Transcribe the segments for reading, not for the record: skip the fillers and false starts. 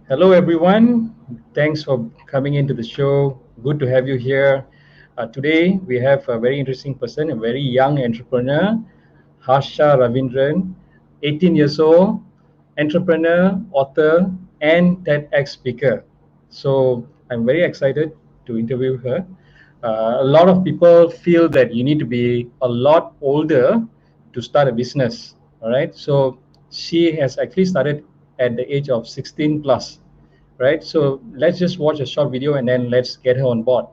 Hello, everyone. Thanks for coming into the show. Good to have you here. Today, we have a very interesting person, a very young entrepreneur, Harsha Ravindran, 18 years old, entrepreneur, author, and TEDx speaker. So, I'm very excited to interview her. A lot of people feel that you need to be a lot older to start a business. All right. So, she has actually started at the age of 16 plus, right? So let's just watch a short video and then let's get her on board.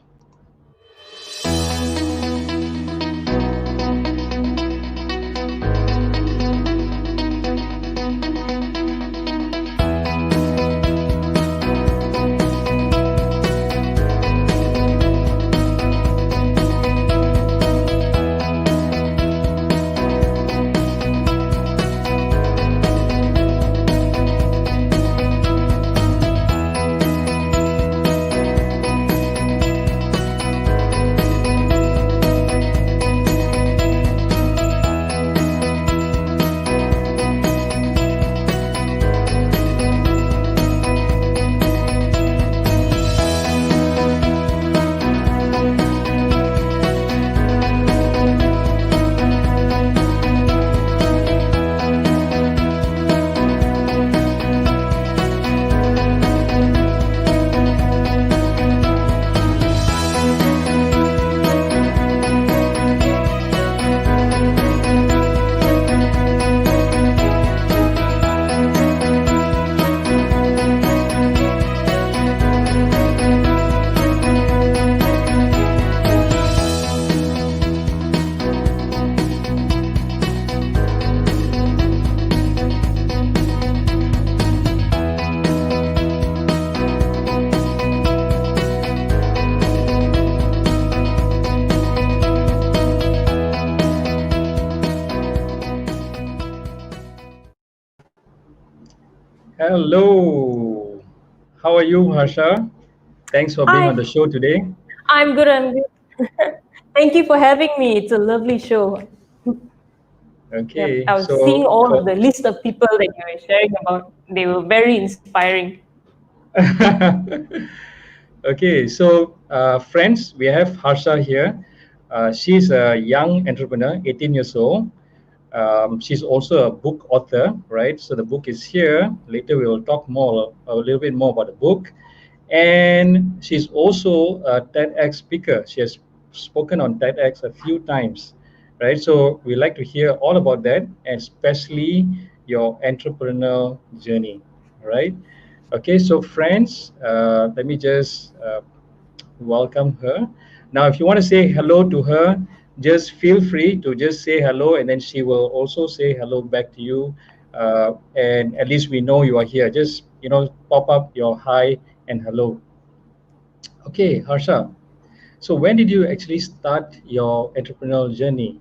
Hello. How are you, Harsha? Thanks for being on Hi, the show today. I'm good. I'm good. Thank you for having me. It's a lovely show. Yep, Okay. I was seeing So all of for the list of people that you were sharing about. They were very inspiring. okay, so friends, we have Harsha here. She's a young entrepreneur, 18 years old. She's also a book author, right? So the book is here. Later we will talk more, a little bit more about the book. And she's also a TEDx speaker. She has spoken on TEDx a few times, right? So we like to hear all about that, especially your entrepreneurial journey, right? Okay, so friends, let me just welcome her. Now, if you want to say hello to her, just feel free to just say hello, and then she will also say hello back to you. And at least we know you are here. Just pop up your hi and hello. Okay, Harsha. So when did you actually start your entrepreneurial journey?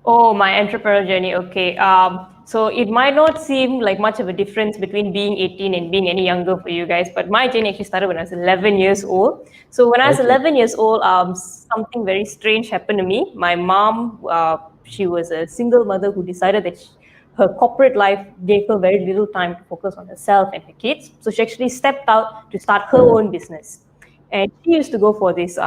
Oh, my entrepreneurial journey. Okay. So it might not seem like much of a difference between being 18 and being any younger for you guys, but my journey actually started when I was 11 years old. So when I was Okay. 11 years old, something very strange happened to me. My mom, she was a single mother who decided that her corporate life gave her very little time to focus on herself and her kids. So she actually stepped out to start her own business. And she used to go for these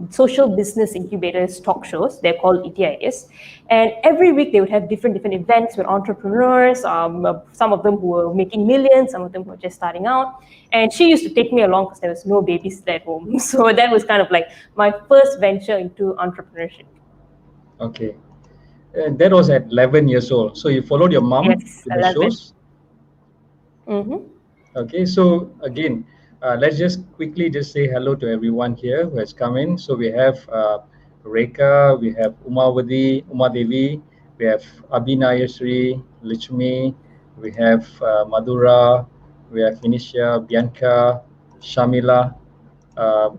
social business incubators talk shows. They're called ETIs. And every week they would have different events with entrepreneurs, some of them who were making millions, some of them who were just starting out. And she used to take me along because there was no babysitter at home. So that was kind of like my first venture into entrepreneurship. Okay. And that was at 11 years old. So you followed your mom Yes, to the 11. shows? Mm-hmm. Okay, so again, let's just quickly just say hello to everyone here who has come in. So we have Reka, we have Uma Devi, we have Abhinayasri, Lichmi, we have Madhura, we have Initia, Bianca, Shamila, uh,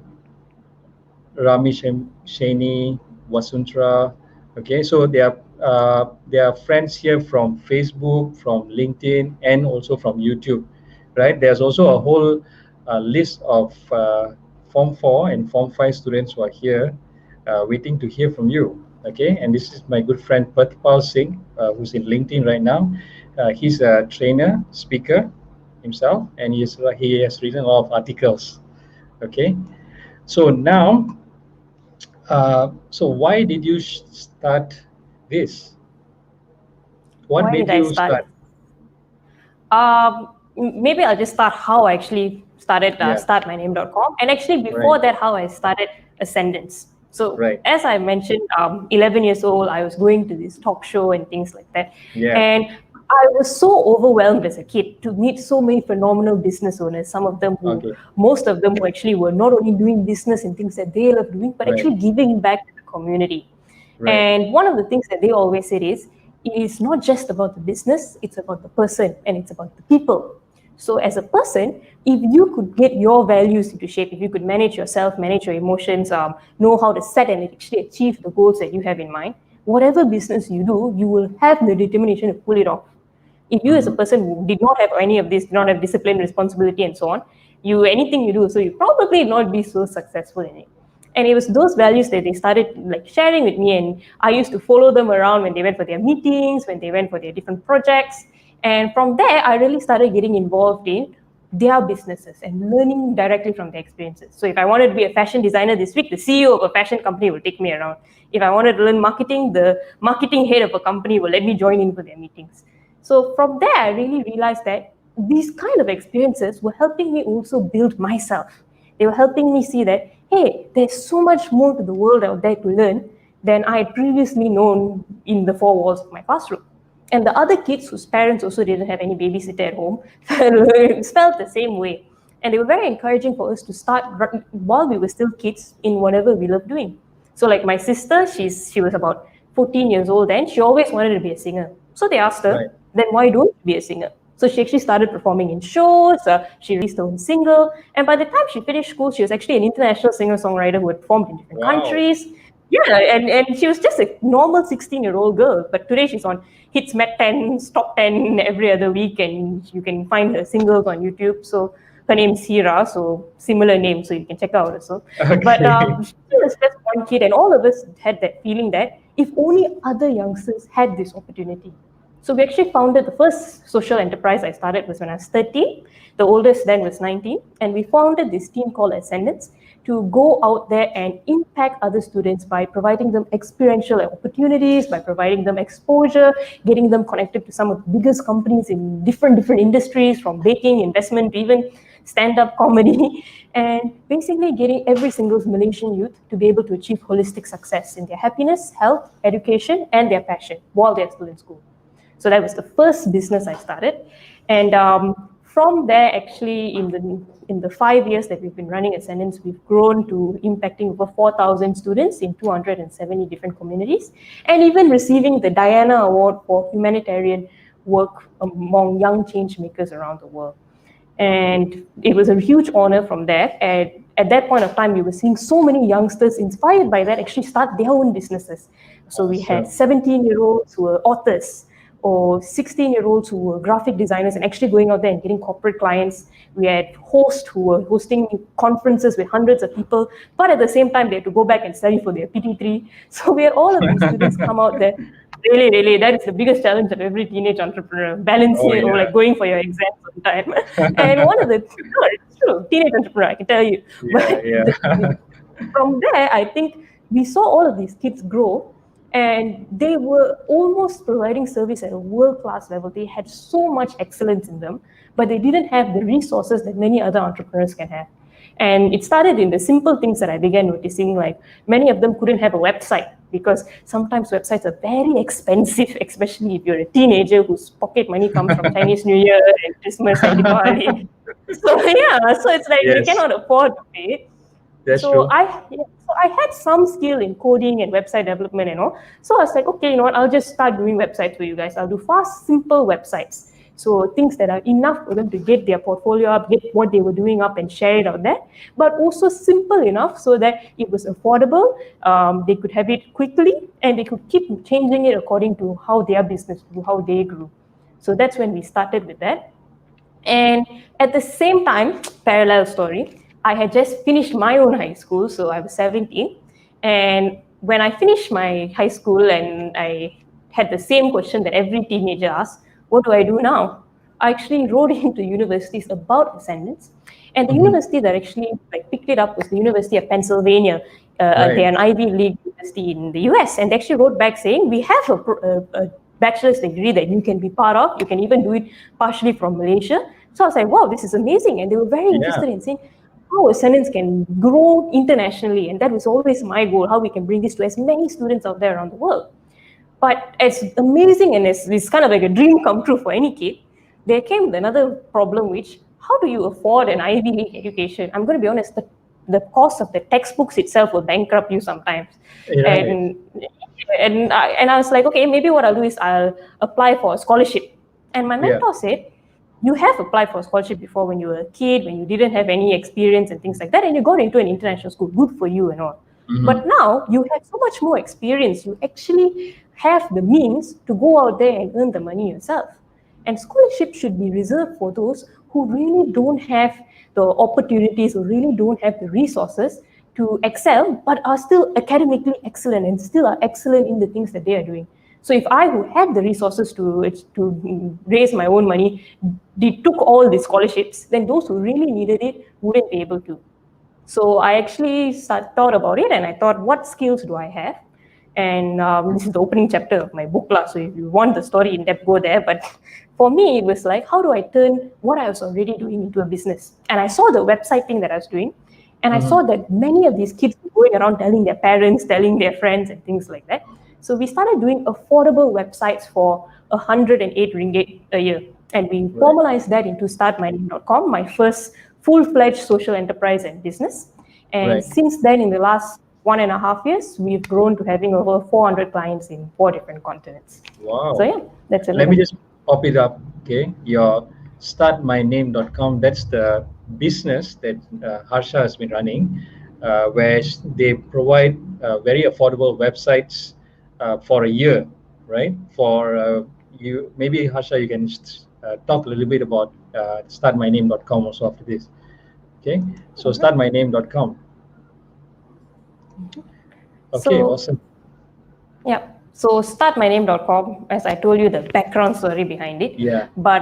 Rami Shani, Wasuntra. Okay, so there are friends here from Facebook, from LinkedIn, and also from YouTube, right? There's also a whole list of Form 4 and Form 5 students who are here, waiting to hear from you. Okay, and this is my good friend Pratipal Singh, who's in LinkedIn right now. He's a trainer, speaker, himself, and he has written a lot of articles. Okay, so now, so why did you start this? What Why made did I you start? start? Maybe I'll just start how I actually started Yeah, startmyname.com. And actually, right, before that, how I started Ascendance. So, right. as I mentioned, 11 years old, I was going to this talk show and things like that. Yeah, And I was so overwhelmed as a kid to meet so many phenomenal business owners. okay, Most of them who actually were not only doing business and things that they love doing, but right, actually giving back to the community. right. And one of the things that they always said is, it is not just about the business, it's about the person and it's about the people. So as a person, if you could get your values into shape, if you could manage yourself, manage your emotions, know how to set and actually achieve the goals that you have in mind, whatever business you do, you will have the determination to pull it off. If you as a Mm-hmm. person who did not have any of this, did not have discipline, responsibility, and so on, anything you do, so you probably not be so successful in it. And it was those values that they started like sharing with me, and I used to follow them around when they went for their meetings, when they went for their different projects. And from there, I really started getting involved in their businesses and learning directly from their experiences. So if I wanted to be a fashion designer this week, the CEO of a fashion company will take me around. If I wanted to learn marketing, the marketing head of a company will let me join in for their meetings. So from there, I really realized that these kind of experiences were helping me also build myself. They were helping me see that, hey, there's so much more to the world out there to learn than I had previously known in the four walls of my classroom. And the other kids whose parents also didn't have any babysitter at home felt the same way. And they were very encouraging for us to start while we were still kids in whatever we loved doing. So like my sister, she was about 14 years old then. She always wanted to be a singer. So they asked her, Right. then why don't you be a singer? So she actually started performing in shows. She released her own single. And by the time she finished school, she was actually an international singer-songwriter who had performed in different Wow. countries. Yeah, and she was just a normal 16-year-old girl. But today she's on Hits Met 10, Top 10 every other week. And you can find her singles on YouTube. So her name's Hira, so similar name, so you can check her out also. But Okay. she was just one kid, and all of us had that feeling that if only other youngsters had this opportunity. So we actually founded the first social enterprise I started was when I was 13. The oldest then was 19. And we founded this team called Ascendance to go out there and impact other students by providing them experiential opportunities, by providing them exposure, getting them connected to some of the biggest companies in different industries, from baking, investment, to even stand-up comedy, and basically getting every single Malaysian youth to be able to achieve holistic success in their happiness, health, education, and their passion while they're still in school. So that was the first business I started. And from there, actually, in the 5 years that we've been running Ascendance, we've grown to impacting over 4,000 students in 270 different communities, and even receiving the Diana Award for humanitarian work among young changemakers around the world. And it was a huge honor from there. And at that point of time, we were seeing so many youngsters inspired by that actually start their own businesses. So we had Awesome. 17-year-olds who were authors, or 16-year-olds who were graphic designers and actually going out there and getting corporate clients. We had hosts who were hosting conferences with hundreds of people, but at the same time, they had to go back and study for their PT3. So we had all of these students come out there. Really, that is the biggest challenge of every teenage entrepreneur, balancing Oh it or yeah. like going for your exams on time. And one of the, no, it's true, teenage entrepreneur, I can tell you. Yeah, But yeah. from there, I think we saw all of these kids grow, and they were almost providing service at a world-class level. They had so much excellence in them, but they didn't have the resources that many other entrepreneurs can have. And it started in the simple things that I began noticing, like many of them couldn't have a website because sometimes websites are very expensive, especially if you're a teenager whose pocket money comes from Chinese New Year and Christmas and Diwali. So yeah, so it's like they Yes, cannot afford to pay. that's So true. I had some skill in coding and website development and all. So I was like, okay, you know what? I'll just start doing websites for you guys. I'll do fast, simple websites. So things that are enough for them to get their portfolio up, get what they were doing up, and share it out there. But also simple enough so that it was affordable. They could have it quickly, and they could keep changing it according to how their business grew, how they grew. So that's when we started with that. And at the same time, parallel story, I had just finished my own high school, so I was 17. And when I finished my high school and I had the same question that every teenager asks, what do I do now? I actually wrote into universities about Ascendance. And the Mm-hmm. university that actually picked it up was the University of Pennsylvania. Right. They're an Ivy League university in the US. And they actually wrote back saying, we have a bachelor's degree that you can be part of. You can even do it partially from Malaysia. So I was like, wow, this is amazing. And they were very Yeah. interested in saying how Ascendance can grow internationally. And that was always my goal, how we can bring this to as many students out there around the world. But it's amazing and it's kind of like a dream come true for any kid. There came another problem, which how do you afford an Ivy League education? I'm going to be honest, the cost of the textbooks itself will bankrupt you sometimes. Right. And I was like, okay, maybe what I'll do is I'll apply for a scholarship. And my Yeah. mentor said, you have applied for a scholarship before when you were a kid, when you didn't have any experience and things like that, and you got into an international school. Good for you and all. Mm-hmm. But now you have so much more experience. You actually have the means to go out there and earn the money yourself. And scholarship should be reserved for those who really don't have the opportunities or really don't have the resources to excel, but are still academically excellent and still are excellent in the things that they are doing. So if I who had the resources to raise my own money, took all the scholarships, then those who really needed it wouldn't be able to. So I actually thought about it, and I thought, what skills do I have? And this is the opening chapter of my book, so if you want the story in depth, go there. But for me, it was like, how do I turn what I was already doing into a business? And I saw the website thing that I was doing, and I saw that many of these kids were going around telling their parents, telling their friends, and things like that. So we started doing affordable websites for 108 ringgit a year. And we formalized that into startmyname.com, my first full-fledged social enterprise and business. And since then, in the last 1.5 years, we've grown to having over 400 clients in 4 different continents. Wow. So yeah, that's it. Let me just pop it up. Okay, your startmyname.com, that's the business that Harsha has been running, where they provide very affordable websites for a year, right? For you, maybe Harsha, you can talk a little bit about startmyname.com also after this. Okay, so startmyname.com. Okay, awesome. Yeah. So startmyname.com, as I told you, the background story behind it. Yeah. But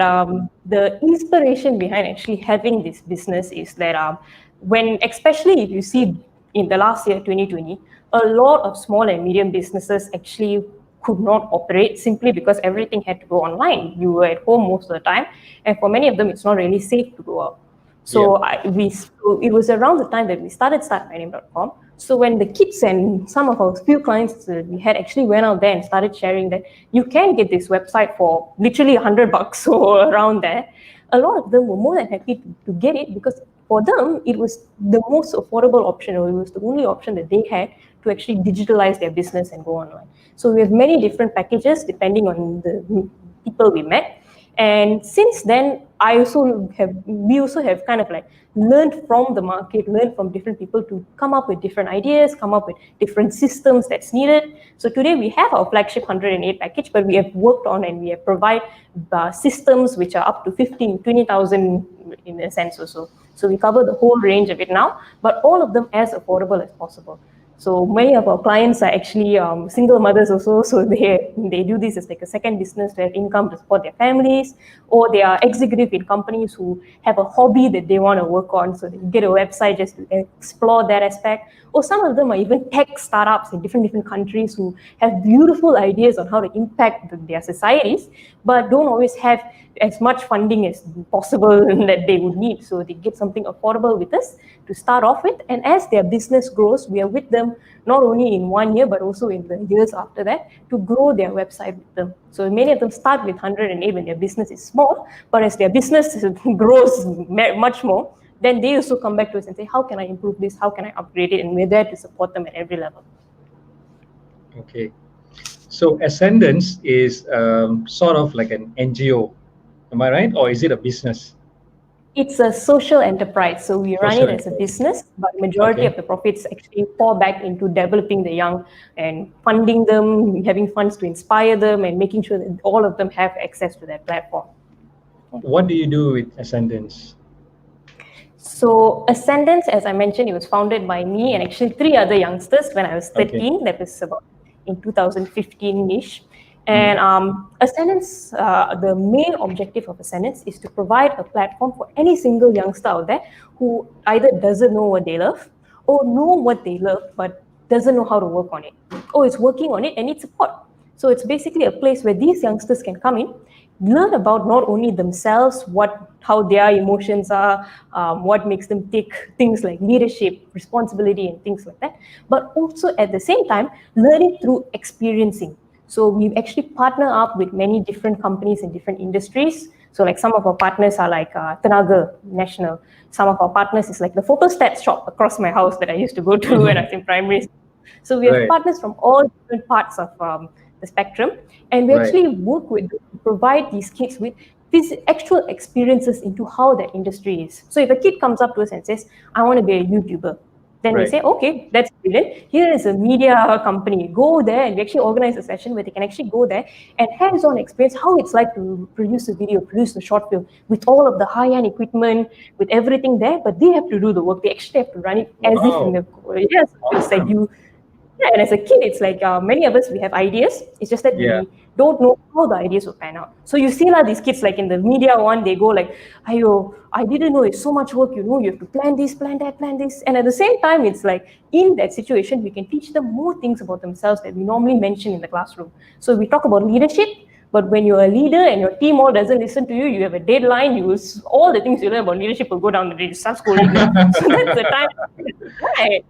the inspiration behind actually having this business is that when, especially if you see in the last year, 2020, a lot of small and medium businesses actually could not operate simply because everything had to go online. You were at home most of the time, and for many of them, it's not really safe to go out. So it was around the time that we started startmyname.com. So when the kids and some of our few clients we had actually went out there and started sharing that you can get this website for literally $100 or around there, a lot of them were more than happy to get it because for them it was the most affordable option, or it was the only option that they had to actually digitalize their business and go online. So we have many different packages depending on the people we met. And since then, we also have kind of like learned from the market, learned from different people to come up with different ideas, come up with different systems that's needed. So today we have our flagship 108 package, but we have worked on and we have provide systems which are up to 20,000 in a sense or so. So we cover the whole range of it now, but all of them as affordable as possible. So many of our clients are actually single mothers also, so they do this as like a second business to have income to support their families, or they are executive in companies who have a hobby that they want to work on, so they get a website just to explore that aspect. Or some of them are even tech startups in different countries who have beautiful ideas on how to impact their societies, but don't always have as much funding as possible that they would need. So they get something affordable with us to start off with. And as their business grows, we are with them not only in 1 year, but also in the years after that to grow their website with them. So many of them start with 108 when their business is small, but as their business grows much more, then they also come back to us and say, how can I improve this? How can I upgrade it? And we're there to support them at every level. Okay. So Ascendance is sort of like an NGO. Am I right? Or is it a business? It's a social enterprise. So we run it as a business, but majority of the profits actually pour back into developing the young and funding them, having funds to inspire them, and making sure that all of them have access to that platform. What do you do with Ascendance? So Ascendance, as I mentioned, it was founded by me and actually 3 other youngsters when I was 13. That was about in 2015-ish. And Ascendance, the main objective of Ascendance is to provide a platform for any single youngster out there who either doesn't know what they love or know what they love but doesn't know how to work on it, or is working on it and needs support. So it's basically a place where these youngsters can come in, learn about not only themselves, how their emotions are, what makes them take things like leadership, responsibility, and things like that, but also at the same time, learn it through experiencing. So we've actually partnered up with many different companies in different industries. So like some of our partners are like Tenaga National. Some of our partners is like the photostat shop across my house that I used to go to when I was in primary school. So we have partners from all different parts of the spectrum, and we actually work with to provide these kids with these actual experiences into how that industry is. So if a kid comes up to us and says, I want to be a YouTuber, then we say, okay, that's brilliant. Here is a media company. Go there, and we actually organize a session where they can actually go there and hands-on experience how it's like to produce a video, produce a short film with all of the high-end equipment, with everything there, but they have to do the work. They actually have to run it as if in the it's like you. Yeah, and as a kid, it's like many of us, we have ideas. It's just that we don't know how the ideas will pan out. So you see these kids like in the media one, they go like, ayo, I didn't know it's so much work, you have to plan this, plan that, plan this. And at the same time, it's like in that situation, we can teach them more things about themselves that we normally mention in the classroom. So we talk about leadership, but when you're a leader and your team all doesn't listen to you, you have a deadline, all the things you learn about leadership will go down the drain, you start scolding them. So that's the time, right?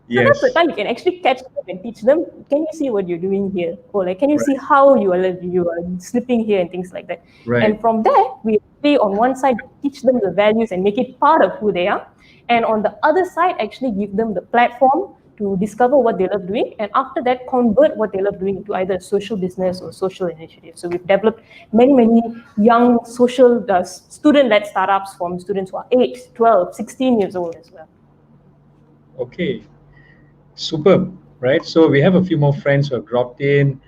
So that's the time you can actually catch them and teach them, can you see what you're doing here? Or like, can you see how you are slipping here and things like that? And from there, we actually on one side teach them the values and make it part of who they are. And on the other side, actually give them the platform to discover what they love doing. And after that, convert what they love doing into either social business or social initiative. So we've developed many young social student-led startups from students who are 8, 12, 16 years old as well. Okay. Superb, right? So we have a few more friends who have dropped in.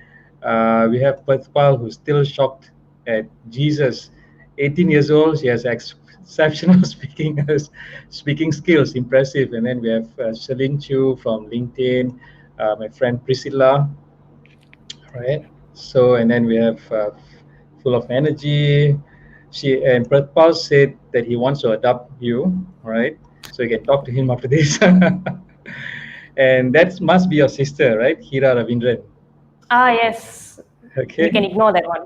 We have Pathpal, who's still shocked at Jesus. 18 years old, she has exceptional speaking skills, impressive. And then we have Shalin Chu from LinkedIn, my friend Priscilla, right? So, and then we have full of energy. And Pathpal said that he wants to adopt you, right? So you can talk to him after this. And that must be your sister, right? Hira Ravindran. Yes. Okay. You can ignore that one.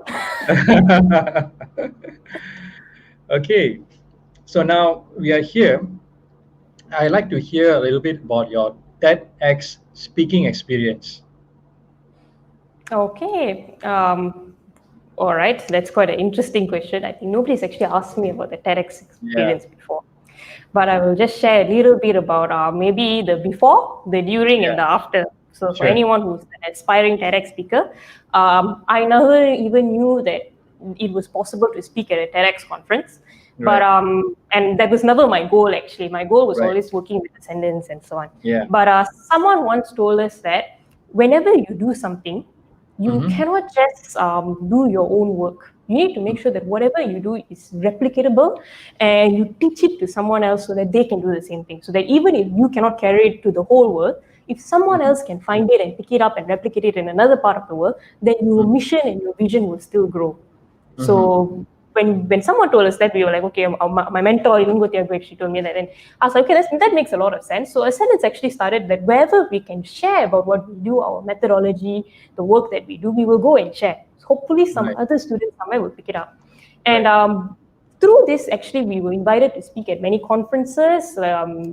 Okay. So now we are here. I'd like to hear a little bit about your TEDx speaking experience. Okay. All right. That's quite an interesting question. I think nobody's actually asked me about the TEDx experience before. But I will just share a little bit about maybe the before, the during, and the after. So for anyone who's an aspiring TEDx speaker, I never even knew that it was possible to speak at a TEDx conference. But and that was never my goal actually. My goal was always working with Ascendance and so on. But someone once told us that whenever you do something, you cannot just do your own work. You need to make sure that whatever you do is replicatable and you teach it to someone else so that they can do the same thing. So that even if you cannot carry it to the whole world, if someone else can find it and pick it up and replicate it in another part of the world, then your mission and your vision will still grow. So when someone told us that, we were like, okay, my mentor, she told me that, and I was like, okay, that makes a lot of sense. So Ascendance actually started that wherever we can share about what we do, our methodology, the work that we do, we will go and share. So hopefully some other students somewhere will pick it up. And through this, actually, we were invited to speak at many conferences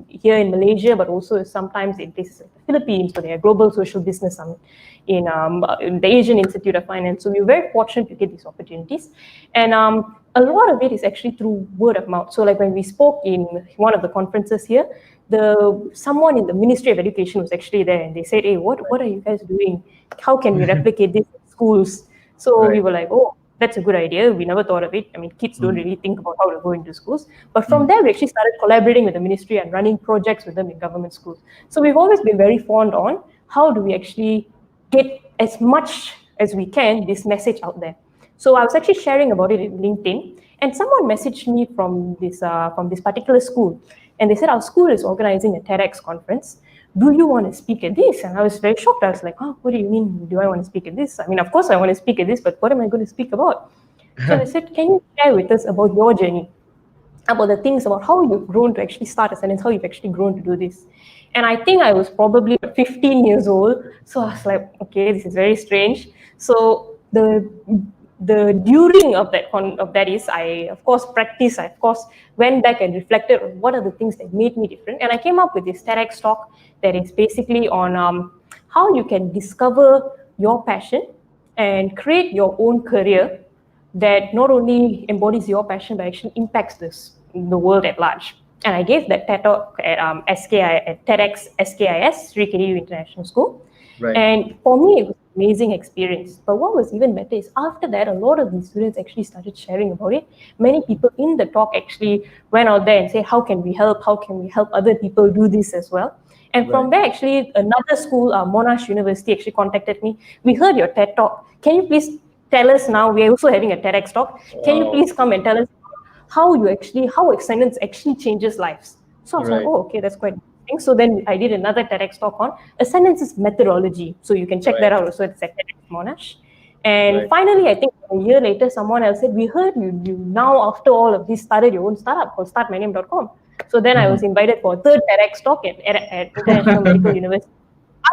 here in Malaysia, but also sometimes in places like the Philippines, where they have Global Social Business Summit, in the Asian Institute of Finance. So we were very fortunate to get these opportunities. And a lot of it is actually through word of mouth. So like when we spoke in one of the conferences here, someone in the Ministry of Education was actually there, and they said, hey, what are you guys doing? How can we replicate this in schools? So we were like, oh, that's a good idea. We never thought of it. I mean, kids don't really think about how to go into schools. But from there, we actually started collaborating with the ministry and running projects with them in government schools. So we've always been very fond on how do we actually get as much as we can this message out there. So I was actually sharing about it in LinkedIn, and someone messaged me from this particular school, and they said our school is organizing a TEDx conference. do you want to speak at this? And I was very shocked. I was like, oh, what do you mean, do I want to speak at this? I mean, of course I want to speak at this, but what am I going to speak about? So I said, can you share with us about your journey, about the things, about how you've grown to actually start Ascendance, how you've actually grown to do this? And I think I was probably 15 years old. So I was like, okay, this is very strange. So the during of that is, I of course practiced. I of course went back and reflected on what are the things that made me different, and I came up with this TEDx talk that is basically on how you can discover your passion and create your own career that not only embodies your passion but actually impacts the world at large. And I gave that TED talk at at TEDx SKIS, Sri Kiriyu International School. Right. And for me, it was an amazing experience. But what was even better is after that, a lot of these students actually started sharing about it. Many people in the talk actually went out there and said, how can we help? How can we help other people do this as well? And from there, actually, another school, Monash University, actually contacted me. We heard your TED talk. Can you please tell us now? We are also having a TEDx talk. Can you please come and tell us how Ascendance actually changes lives? So I was like, oh, okay, that's quite interesting. So then I did another TEDx talk on Ascendance's methodology. So you can check that out also at TEDx Monash. And finally, I think a year later, someone else said, we heard you now, after all of this, started your own startup called startmyname.com. So then I was invited for a third TEDx talk at International Medical University.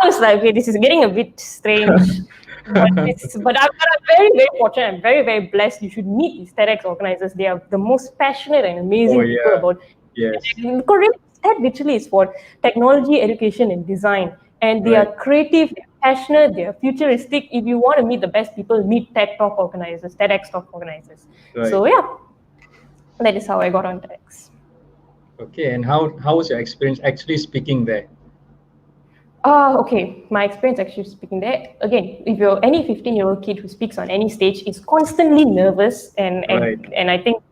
I was like, okay, this is getting a bit strange. but I'm very, very fortunate. I'm very, very blessed. You should meet these TEDx organizers. They are the most passionate and amazing people about. Yes. TED literally is for technology, education, and design. And they are creative, they're passionate, they're futuristic. If you want to meet the best people, meet TED Talk organizers, TEDx Talk organizers. So yeah, that is how I got on TEDx. Okay, and how was your experience actually speaking there? Okay, my experience actually speaking there. Again, if you're any 15-year-old kid who speaks on any stage is constantly nervous, and I think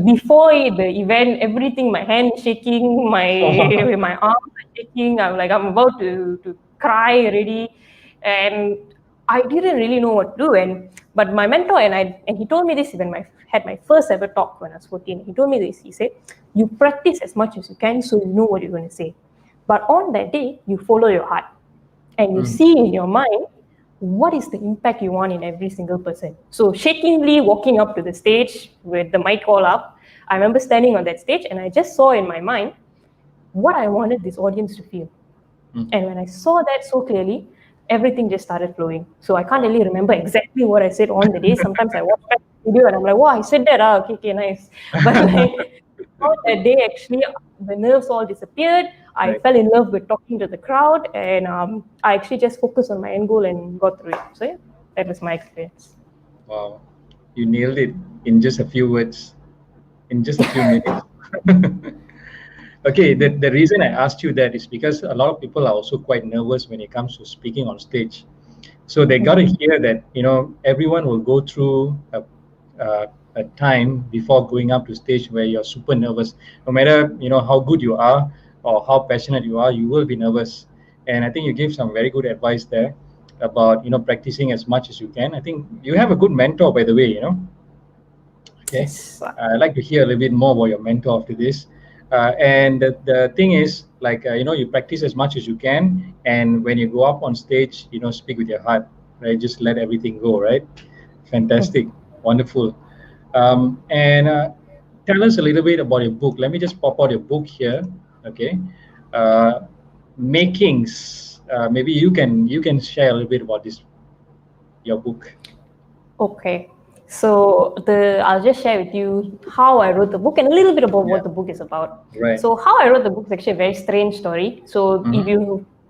before the event, everything, my hand shaking, my arms are shaking. I'm about to cry already, and I didn't really know what to do. But my mentor and he told me this when I had my first ever talk when I was 14. He told me this. He said, "You practice as much as you can, so you know what you're going to say. But on that day, you follow your heart and you see in your mind what is the impact you want in every single person." So shakingly walking up to the stage with the mic all up, I remember standing on that stage and I just saw in my mind what I wanted this audience to feel. And when I saw that so clearly, everything just started flowing. So I can't really remember exactly what I said on the day. Sometimes I watch back the video and I'm like, wow, I said that. Okay, nice. But on that day, actually, the nerves all disappeared. I fell in love with talking to the crowd, and I actually just focused on my end goal and got through it. So yeah, that was my experience. Wow, you nailed it in just a few words, in just a few minutes. Okay, the reason I asked you that is because a lot of people are also quite nervous when it comes to speaking on stage. So they got to hear that, everyone will go through a time before going up to stage where you're super nervous. No matter, how good you are or how passionate you are, you will be nervous. And I think you gave some very good advice there about, practicing as much as you can. I think you have a good mentor, by the way, Okay. Yes. I'd like to hear a little bit more about your mentor after this. And the thing is, you practice as much as you can. And when you go up on stage, speak with your heart, right? Just let everything go, right? Fantastic. Wonderful. And tell us a little bit about your book. Let me just pop out your book here. Okay. Makings. Maybe you can share a little bit about your book. Okay. So I'll just share with you how I wrote the book and a little bit about what the book is about. Right. So how I wrote the book is actually a very strange story. So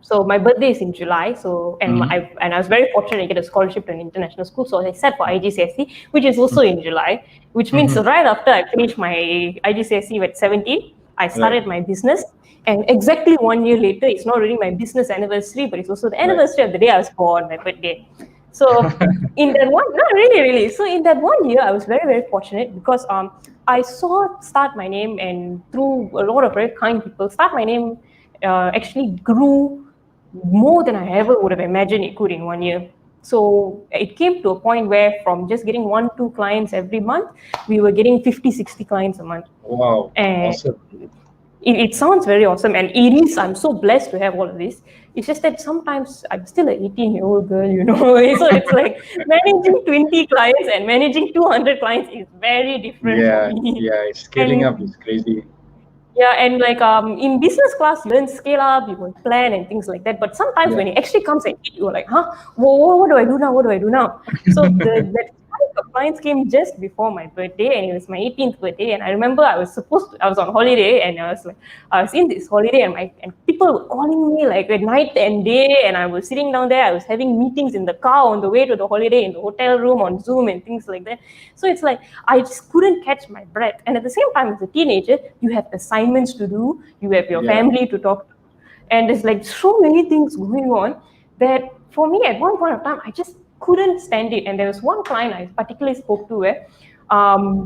so my birthday is in July. So I was very fortunate to get a scholarship to an international school. So I sat for IGCSE, which is also in July, which means right after I finished my IGCSE at 17, I started my business. And exactly 1 year later, it's not really my business anniversary, but it's also the anniversary of the day I was born, my birthday. So in that really. So in that 1 year, I was very, very fortunate because I saw Start My Name, and through a lot of very kind people, Start My Name actually grew more than I ever would have imagined it could in 1 year. So it came to a point where from just getting 1-2 clients every month, we were getting 50-60 clients a month. Wow, and awesome. it sounds very awesome, and it is. I'm so blessed to have all of this. It's just that sometimes I'm still an 18-year-old girl, so it's like managing 20 clients and managing 200 clients is very different for Yeah, me. yeah, scaling up And is crazy. yeah, and like in business class, you learn scale up, you learn plan and things like that. But sometimes Yeah. when it actually comes and hit you, like, huh, what do I do now? What do I do now? So that spike of clients came just before my birthday, and it was my 18th birthday. And I remember I was on holiday, and I was in this holiday, and people were calling me like at night and day, and I was sitting down there. I was having meetings in the car on the way to the holiday in the hotel room on Zoom and things like that. So it's like I just couldn't catch my breath. And at the same time, as a teenager, you have assignments to do, you have your Yeah. family to talk to, and there's like so many things going on that for me at one point of time I just couldn't stand it. And there was one client I particularly spoke to where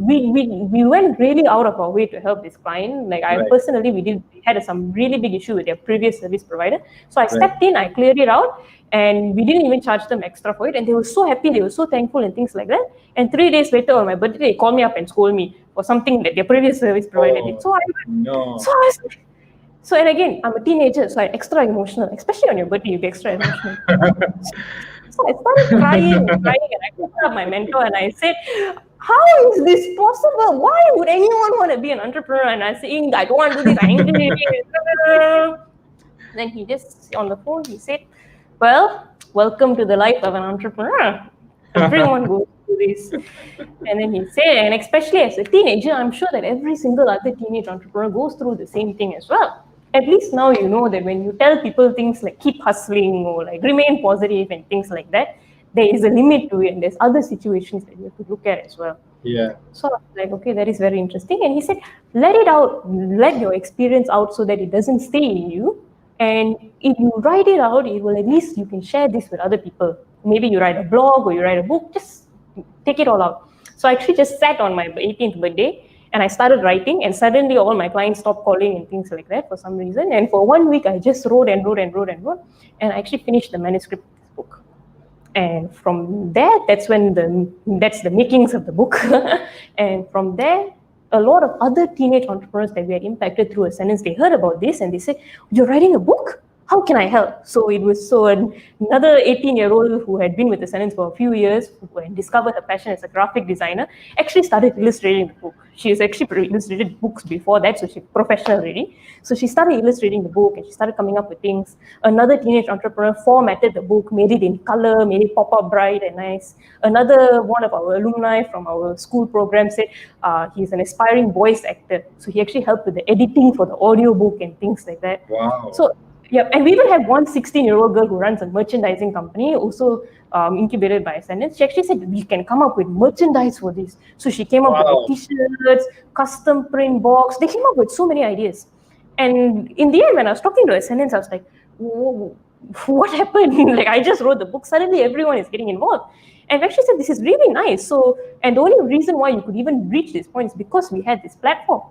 we went really out of our way to help this client. Like I Right. personally, we had some really big issue with their previous service provider. So I Right. stepped in, I cleared it out, and we didn't even charge them extra for it. And they were so happy, they were so thankful and things like that. And 3 days later on my birthday, they called me up and scolded me for something that their previous service provider did. Oh So no. I was so, and again, I'm a teenager, so I'm extra emotional, especially on your birthday, you be extra emotional. So I started crying and crying, and I called up my mentor and I said, how is this possible? Why would anyone want to be an entrepreneur? And I'm saying, I don't want to do this, I'm angry. Then he just, on the phone, he said, well, welcome to the life of an entrepreneur. Everyone goes through this. And then he said, and especially as a teenager, I'm sure that every single other teenage entrepreneur goes through the same thing as well. At least now you know that when you tell people things like keep hustling or like remain positive and things like that, there is a limit to it, and there's other situations that you have to look at as well. Yeah. So I was like, okay, that is very interesting. And he said, let it out, let your experience out so that it doesn't stay in you. And if you write it out, it will at least you can share this with other people. Maybe you write a blog or you write a book, just take it all out. So I actually just sat on my 18th birthday and I started writing, and suddenly all my clients stopped calling and things like that for some reason. And for 1 week, I just wrote and wrote and wrote and wrote, and I actually finished the manuscript of this book. And from there, that's the makings of the book. And from there, a lot of other teenage entrepreneurs that we had impacted through Ascendance, they heard about this and they said, you're writing a book? How can I help? So it was another 18-year-old who had been with Ascendance for a few years, who had discovered her passion as a graphic designer, actually started illustrating the book. She has actually illustrated books before that, so she's professional already. So she started illustrating the book and she started coming up with things. Another teenage entrepreneur formatted the book, made it in color, made it pop up bright and nice. Another one of our alumni from our school program said he's an aspiring voice actor. So he actually helped with the editing for the audiobook and things like that. Wow. So yeah, and we even have one 16-year-old girl who runs a merchandising company, also incubated by Ascendance. She actually said we can come up with merchandise for this. So she came up with like t-shirts, custom print box. They came up with so many ideas. And in the end, when I was talking to Ascendance, I was like, whoa, what happened? Like I just wrote the book. Suddenly everyone is getting involved. And we actually said this is really nice. So, and the only reason why you could even reach this point is because we had this platform.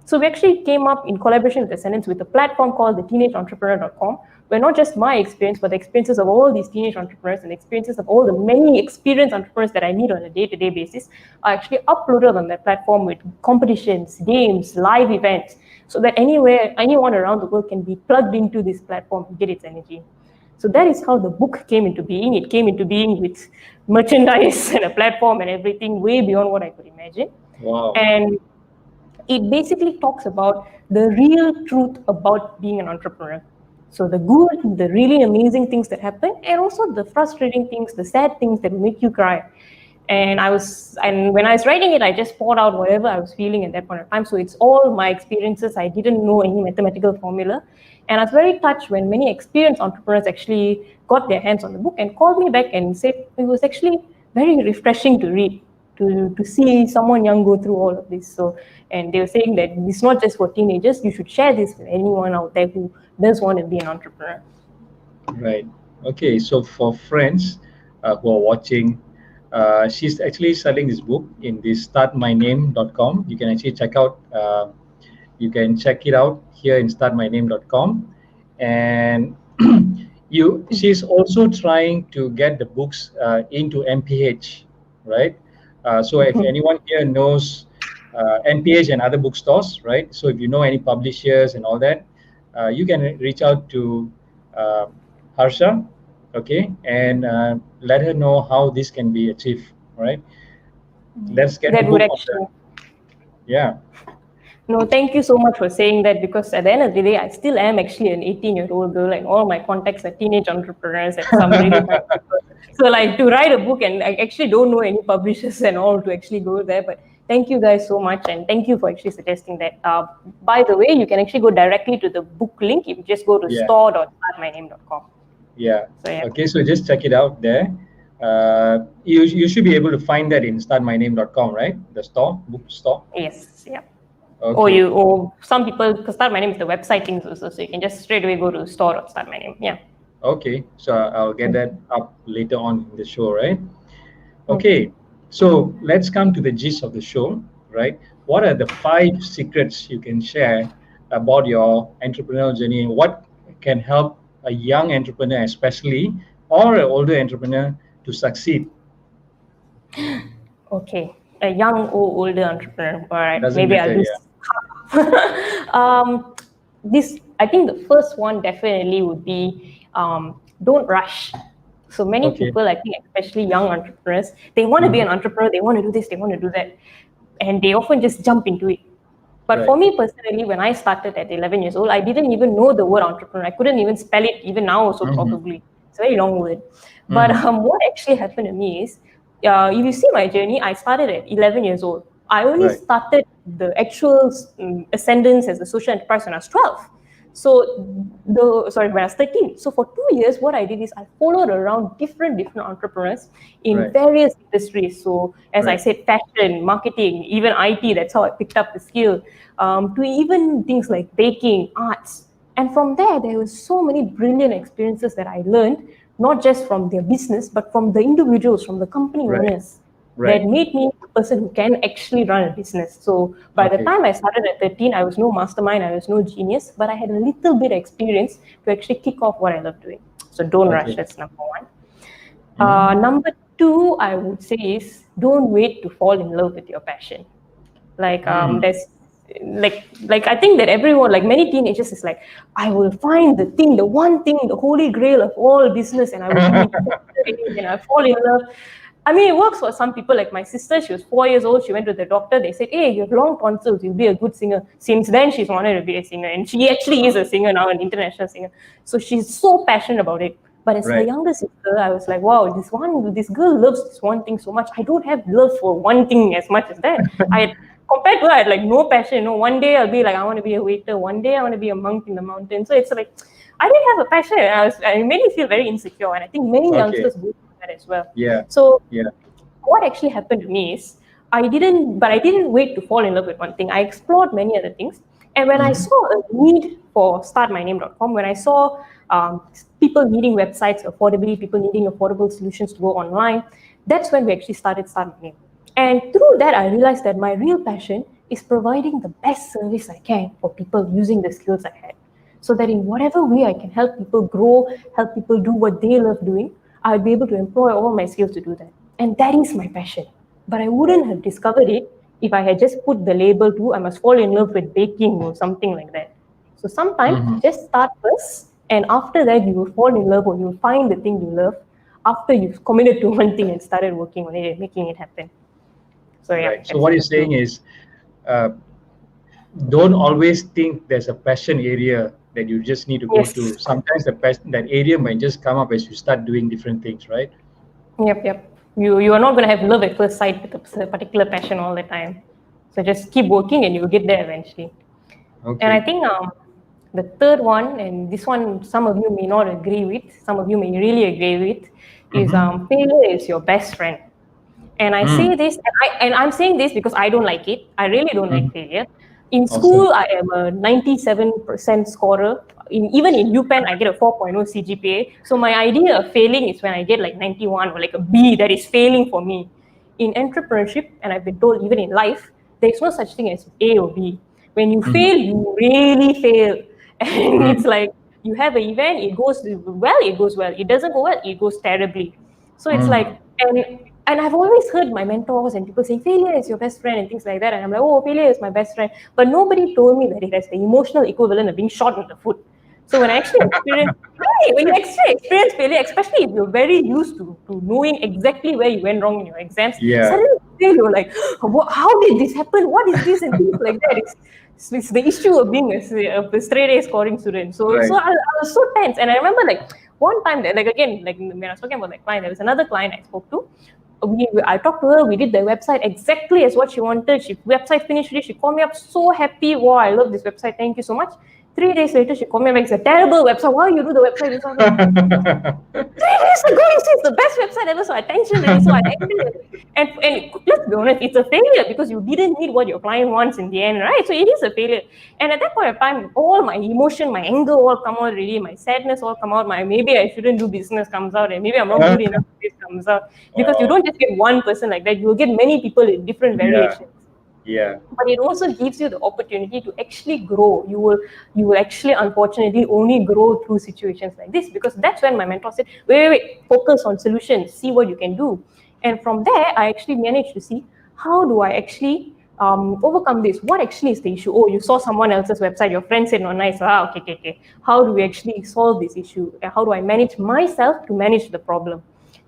So we actually came up in collaboration with Ascendance with a platform called the teenageentrepreneur.com, where not just my experience, but the experiences of all these teenage entrepreneurs and the experiences of all the many experienced entrepreneurs that I meet on a day-to-day basis are actually uploaded on that platform with competitions, games, live events, so that anyone around the world can be plugged into this platform and get its energy. So that is how the book came into being. It came into being with merchandise and a platform and everything way beyond what I could imagine. Wow. And it basically talks about the real truth about being an entrepreneur. So the good, the really amazing things that happen, and also the frustrating things, the sad things that make you cry. And when I was writing it, I just poured out whatever I was feeling at that point of time. So it's all my experiences. I didn't know any mathematical formula. And I was very touched when many experienced entrepreneurs actually got their hands on the book and called me back and said it was actually very refreshing to read, to see someone young go through all of this. So, and they were saying that it's not just for teenagers, you should share this with anyone out there who does want to be an entrepreneur. Right. Okay. So for friends who are watching, she's actually selling this book in this startmyname.com. You can actually check out. You can check it out here in startmyname.com, and she's also trying to get the books into MPH, right? So if anyone here knows NPH and other bookstores, right? So if you know any publishers and all that, you can reach out to uh, Harsha, okay, and let her know how this can be achieved, right? Let's get the That would book on the, actually. yeah, No, thank you so much for saying that, because at the end of the day, I still am actually an 18-year-old girl, and all my contacts are teenage entrepreneurs and some really fine people. So, like, to write a book, and I actually don't know any publishers and all to actually go there. But thank you guys so much, and thank you for actually suggesting that. By the way, you can actually go directly to the book link. You just go to yeah, store.startmyname.com. yeah. So, yeah. Okay, so just check it out there. You should be able to find that in startmyname.com, right? The store, bookstore. Yes, yeah. Okay. Or some people, because Start My Name is the website things also, so you can just straight away go to store or Start My Name. Yeah. Okay, so I'll get that up later on in the show, right? Okay. Okay, so let's come to the gist of the show, right? What are the 5 secrets you can share about your entrepreneurial journey? What can help a young entrepreneur, especially, or an older entrepreneur to succeed? Okay. A young or older entrepreneur. All right. Doesn't Maybe I'll matter, do. yeah. This, I think the first one definitely would be, don't rush. So many Okay. people, I think, especially young entrepreneurs, they want to be an entrepreneur, they want to do this, they want to do that, and they often just jump into it. But for Right. me personally, when I started at 11 years old, I didn't even know the word entrepreneur. I couldn't even spell it, even now also probably. It's a very long word. But what actually happened to me is, if you see my journey, I started at 11 years old. I only Right. started the actual Ascendance as a social enterprise when I was 12. So when I was 13. So for 2 years, what I did is I followed around different entrepreneurs in Right. various industries. So as I Right. said, fashion, marketing, even IT. That's how I picked up the skill. To even things like baking, arts, and from there was so many brilliant experiences that I learned, not just from their business, but from the individuals, from the company Right. owners, that Right. made me the person who can actually run a business. So by the Okay. time I started at 13, I was no mastermind, I was no genius, but I had a little bit of experience to actually kick off what I love doing. So don't rush, Okay. that's number one. Mhm. Number two, I would say, is don't wait to fall in love with your passion. Like there's like I think that everyone, like many teenagers, is like, I will find the thing, the one thing, the holy grail of all business, and I will do it and I fall in love. I mean, it works for some people. Like my sister, she was 4 years old. She went to the doctor. They said, "Hey, you have long tonsils. You'll be a good singer." Since then, she's wanted to be a singer, and she actually is a singer now, an international singer. So she's so passionate about it. But as her Right. younger sister, I was like, wow, this girl loves this one thing so much. I don't have love for one thing as much as that. Compared to her, I had like no passion. One day I'll be like, I want to be a waiter. One day I want to be a monk in the mountains. So it's like, I didn't have a passion. It made me feel very insecure. And I think many Okay. youngsters go through that as well. Yeah. So Yeah. what actually happened to me is, I didn't wait to fall in love with one thing. I explored many other things. And when I saw a need for startmyname.com, when I saw people needing websites affordably, people needing affordable solutions to go online, that's when we actually started Start My Name. And through that, I realized that my real passion is providing the best service I can for people using the skills I had. So that in whatever way I can help people grow, help people do what they love doing, I'll be able to employ all my skills to do that. And that is my passion. But I wouldn't have discovered it if I had just put the label to I must fall in love with baking or something like that. So sometimes just start first, and after that you will fall in love, or you'll find the thing you love after you've committed to one thing and started working on it and making it happen. So yeah, Right. So that's what you're number two. saying is, uh, don't always think there's a passion area that you just need to go to. Yes. Sometimes the passion, that area might just come up as you start doing different things, right? Yep. You are not going to have love at first sight with a particular passion all the time. So just keep working and you'll get there eventually. And I Okay. think the third one, and this one some of you may not agree with, some of you may really agree with, is failure is your best friend. And I say this, and I'm saying this because I don't like it. I really don't like failure. In Awesome. school, I am a 97% scorer. Even in UPenn, I get a 4.0 CGPA. So my idea of failing is when I get like 91 or like a B, that is failing for me. In entrepreneurship, and I've been told even in life, there's no such thing as A or B. When you fail, you really fail. And it's like you have an event, it goes well, it goes well. It doesn't go well, it goes terribly. So it's like, and And I've always heard my mentors and people saying failure is your best friend and things like that. And I'm like, oh, failure is my best friend. But nobody told me that it has the emotional equivalent of being shot in the foot. So when I actually experience, right, when you actually experience failure, especially if you're very used to knowing exactly where you went wrong in your exams, Yeah. suddenly you're like, how did this happen? What is this? And things like that. It's the issue of being a straight A scoring student. So Right. I was so tense. And I remember like one time, that, like again, like when I was talking about that client, there was another client I spoke to. I talked to her. We did the website exactly as what she wanted. She website finished it. She called me up so happy. Wow, I love this website. Thank you so much. 3 days later, she called me back. It's a terrible website. Why you do the website? This? I was like, 3 days ago, you said it's the best website ever. So attention really. So I ended it. And let's be honest, it's a failure because you didn't need what your client wants in the end, right? So it is a failure. And at that point of time, all my emotion, my anger all come out really, my sadness all come out, my maybe I shouldn't do business comes out, and maybe I'm not good enough this comes out. Because you don't just get one person like that, you'll get many people in different Yeah. variations. Yeah. But it also gives you the opportunity to actually grow. You will actually unfortunately only grow through situations like this, because that's when my mentor said, wait, focus on solutions, see what you can do. And from there, I actually managed to see, how do I actually overcome this? What actually is the issue? Oh, you saw someone else's website, your friend said, no, nice. Okay. How do we actually solve this issue? How do I manage myself to manage the problem?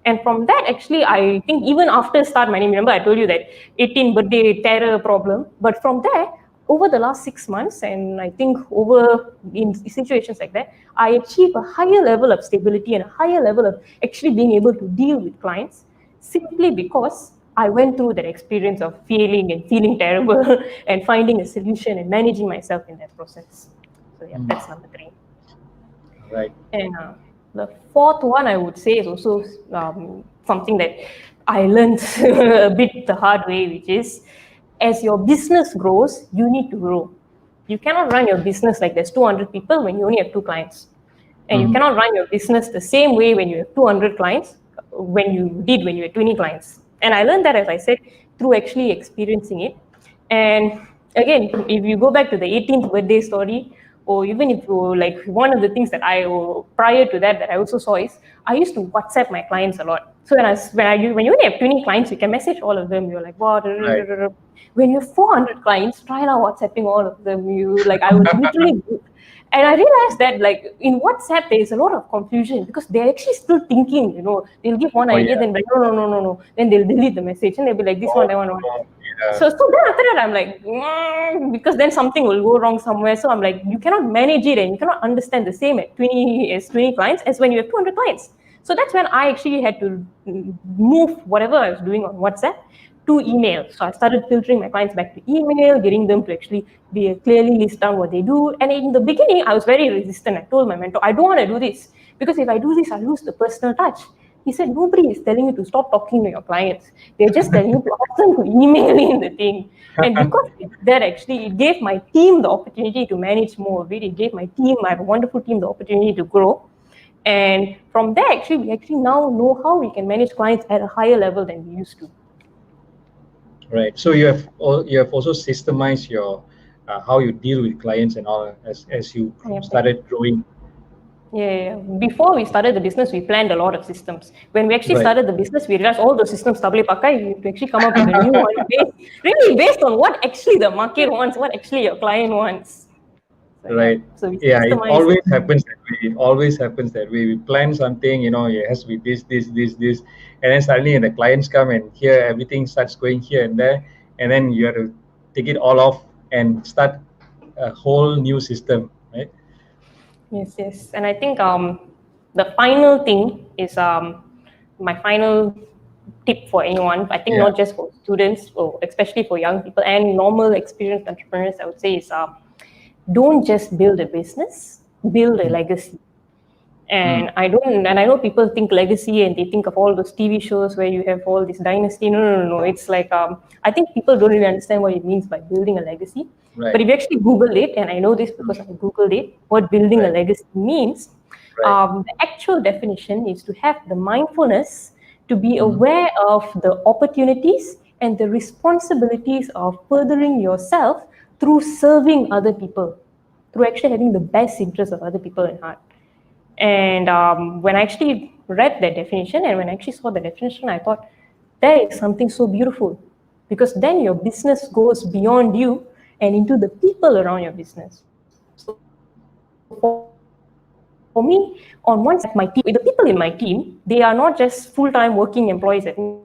And from that, actually, I think even after Start My Name, remember I told you that 18th birthday terror problem. But from there, over the last 6 months, and I think over in situations like that, I achieve a higher level of stability and a higher level of actually being able to deal with clients, simply because I went through that experience of failing and feeling terrible and finding a solution and managing myself in that process. So yeah, that's number 3. Right. And the fourth one, I would say, is also something that I learned a bit the hard way, which is, as your business grows, you need to grow. You cannot run your business like there's 200 people when you only have 2 clients. And you cannot run your business the same way when you have 200 clients when you had 20 clients. And I learned that, as I said, through actually experiencing it. And again, if you go back to the 18th birthday story, or even if you like, one of the things that prior to that I also saw is, I used to WhatsApp my clients a lot. So when you only have 20 clients, you can message all of them. You're like, what? Right. When you have 400 clients, try now WhatsApping all of them. I was literally. And I realized that, like, in WhatsApp, there is a lot of confusion because they're actually still thinking, they'll give one Oh idea, yeah. then like, no. Then they'll delete the message and they'll be like, this one, that one. Yeah. So then after that, I'm like, because then something will go wrong somewhere. So I'm like, you cannot manage it and you cannot understand the same at 20 clients as when you have 200 clients. So that's when I actually had to move whatever I was doing on WhatsApp to email. So I started filtering my clients back to email, getting them to actually clearly list down what they do. And in the beginning, I was very resistant. I told my mentor, I don't want to do this because if I do this, I lose the personal touch. He said, nobody is telling you to stop talking to your clients. They're just telling you to ask them to email in the thing. And because that actually, it gave my team the opportunity to manage more of it. It gave my team, my wonderful team, the opportunity to grow. And from there, actually, we actually now know how we can manage clients at a higher level than we used to. Right. So you have also systemized your how you deal with clients and all as you started growing. Yeah. Before we started the business, we planned a lot of systems. When we actually Right. started the business, we realized all those systems tabli pakai, you have to actually come up with a new one based on what actually the market wants, what actually your client wants. Right. So we Yeah, it systemized. always happens that way. It always happens that way. We plan something, it has to be this, and then suddenly the clients come and here everything starts going here and there, and then you have to take it all off and start a whole new system, right? Yes. And I think the final thing is my final tip for anyone. I think Yeah. not just for students, or especially for young people and normal experienced entrepreneurs, I would say is don't just build a business, build a legacy. And I know people think legacy and they think of all those TV shows where you have all this dynasty. No. It's like, I think people don't really understand what it means by building a legacy. Right. But if you actually Google it, and I know this because I Googled it, what building a legacy means, Right. the actual definition is to have the mindfulness to be aware of the opportunities and the responsibilities of furthering yourself through serving other people, through actually having the best interests of other people in heart. And when I actually read that definition and when I actually saw the definition, I thought, That is something so beautiful, because then your business goes beyond you and into the people around your business. So for me, on one side, my team, the people in my team, they are not just full-time working employees at me.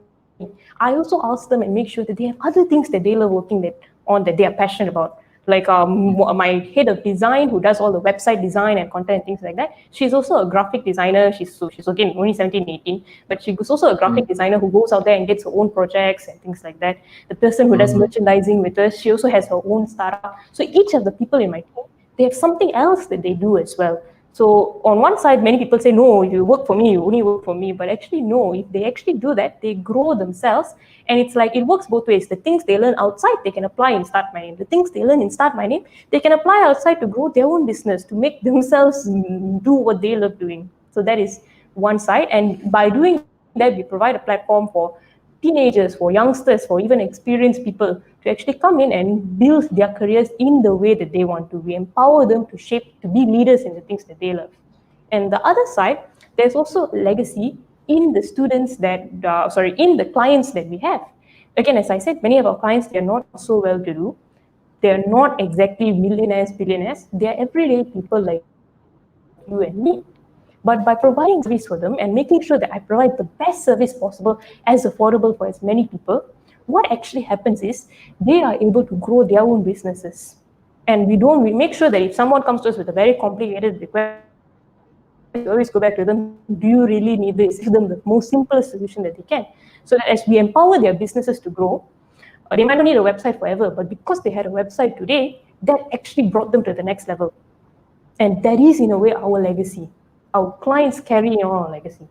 I also ask them and make sure that they have other things that they love working that they are passionate about. Like my head of design, who does all the website design and content and things like that. She's also a graphic designer. She's again only 17, 18, but she's also a graphic designer who goes out there and gets her own projects and things like that. The person who does merchandising with us, she also has her own startup. So each of the people in my team, they have something else that they do as well. So on one side, many people say, no, you work for me, you only work for me. But actually, no, if they actually do that, they grow themselves. And it's like, it works both ways. The things they learn outside, they can apply in Start My Name. The things they learn in Start My Name, they can apply outside to grow their own business, to make themselves do what they love doing. So that is one side. And by doing that, we provide a platform for teenagers, for youngsters, for even experienced people to actually come in and build their careers in the way that they want to. We empower them to shape, to be leaders in the things that they love. And the other side, there's also legacy in the students that, in the clients that we have. Again, as I said, many of our clients, they're not so well-to-do. They're not exactly millionaires, billionaires. They're everyday people like you and me. But by providing service for them and making sure that I provide the best service possible, as affordable for as many people, what actually happens is they are able to grow their own businesses. And we make sure that if someone comes to us with a very complicated request, we always go back to them, do you really need this? Give them the most simplest solution that they can. So that as we empower their businesses to grow, they might not need a website forever, but because they had a website today, that actually brought them to the next level. And that is, in a way, our legacy. Our clients carry on our legacy.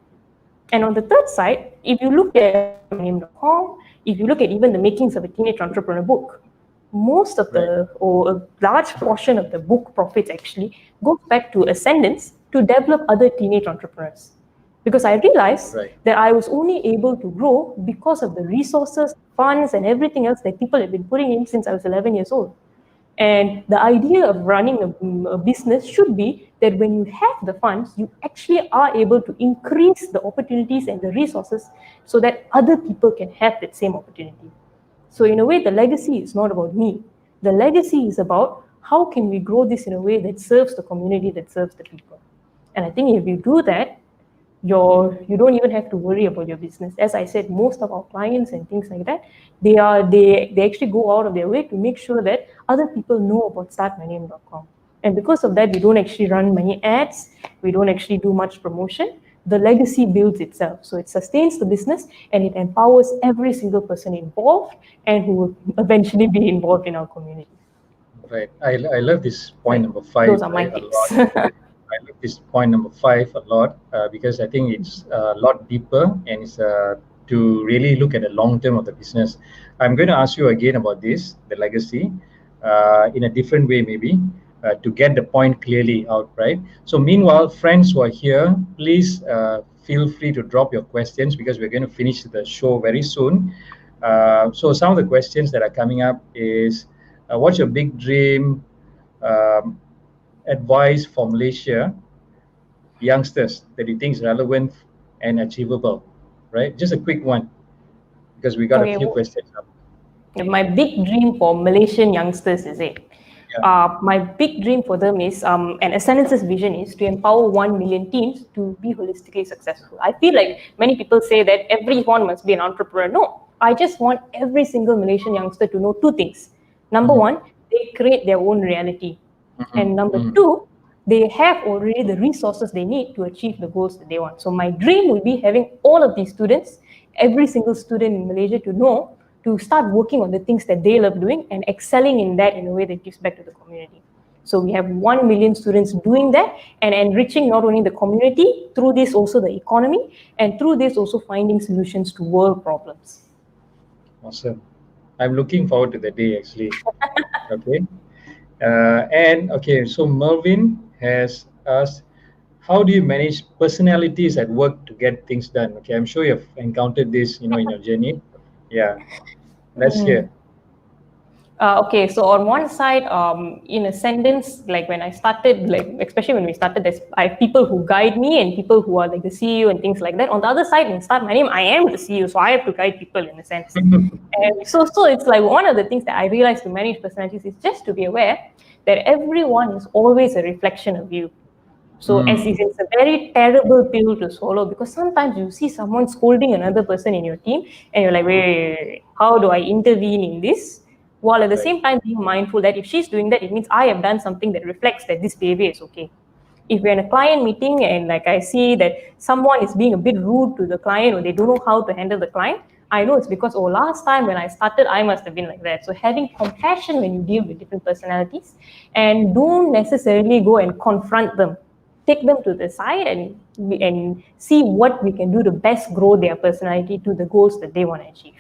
And on the third side, if you look at startmyname.com, if you look at even the makings of a teenage entrepreneur book, most of or a large portion of the book profits actually goes back to Ascendance to develop other teenage entrepreneurs. Because I realized that I was only able to grow because of the resources, funds, and everything else that people have been putting in since I was 11 years old. And the idea of running a business should be that when you have the funds, you actually are able to increase the opportunities and the resources so that other people can have that same opportunity. So in a way, the legacy is not about me. The legacy is about how can we grow this in a way that serves the community, that serves the people. And I think if you do that, you don't even have to worry about your business. As I said, most of our clients and things like that, they actually go out of their way to make sure that other people know about startmyname.com. And because of that, we don't actually run many ads, we don't actually do much promotion. The legacy builds itself. So it sustains the business and it empowers every single person involved and who will eventually be involved in our community. Right. I love this point number 5. Those are my a tips. lot. I love this point number 5 a lot because I think it's a lot deeper and it's to really look at the long term of the business. I'm going to ask you again about this, the legacy, in a different way maybe. To get the point clearly out, right? So meanwhile, friends who are here, please feel free to drop your questions because we're going to finish the show very soon. So some of the questions that are coming up is, what's your big dream advice for Malaysia youngsters that you think is relevant and achievable, right? Just a quick one because we got a few questions up. My big dream for Malaysian youngsters is it. My big dream for them is, and Ascendance's vision is to empower 1 million teens to be holistically successful. I feel like many people say that everyone must be an entrepreneur. No, I just want every single Malaysian youngster to know 2 things. Number one, they create their own reality. And number 2, they have already the resources they need to achieve the goals that they want. So my dream would be having all of these students, every single student in Malaysia to know to start working on the things that they love doing and excelling in that in a way that gives back to the community. So we have 1 million students doing that and enriching not only the community, through this also the economy, and through this also finding solutions to world problems. Awesome. I'm looking forward to the day actually. Okay. And okay, so Melvin has asked, how do you manage personalities at work to get things done? Okay, I'm sure you've encountered this, in your journey. Yeah, let's hear. Okay, so on one side, in Ascendance, like when I started, like especially when we started, I have people who guide me and people who are like the CEO and things like that. On the other side, in Start My Name, I am the CEO, so I have to guide people in a sense. And so it's like one of the things that I realized to manage personalities is just to be aware that everyone is always a reflection of you. So as is, it's a very terrible pill to swallow because sometimes you see someone scolding another person in your team and you're like, wait, how do I intervene in this? While at the Right. same time being mindful that if she's doing that, it means I have done something that reflects that this behavior is okay. If we're in a client meeting and like I see that someone is being a bit rude to the client or they don't know how to handle the client, I know it's because, oh, last time when I started, I must have been like that. So having compassion when you deal with different personalities and don't necessarily go and confront them. Take them to the side and see what we can do to best grow their personality to the goals that they want to achieve.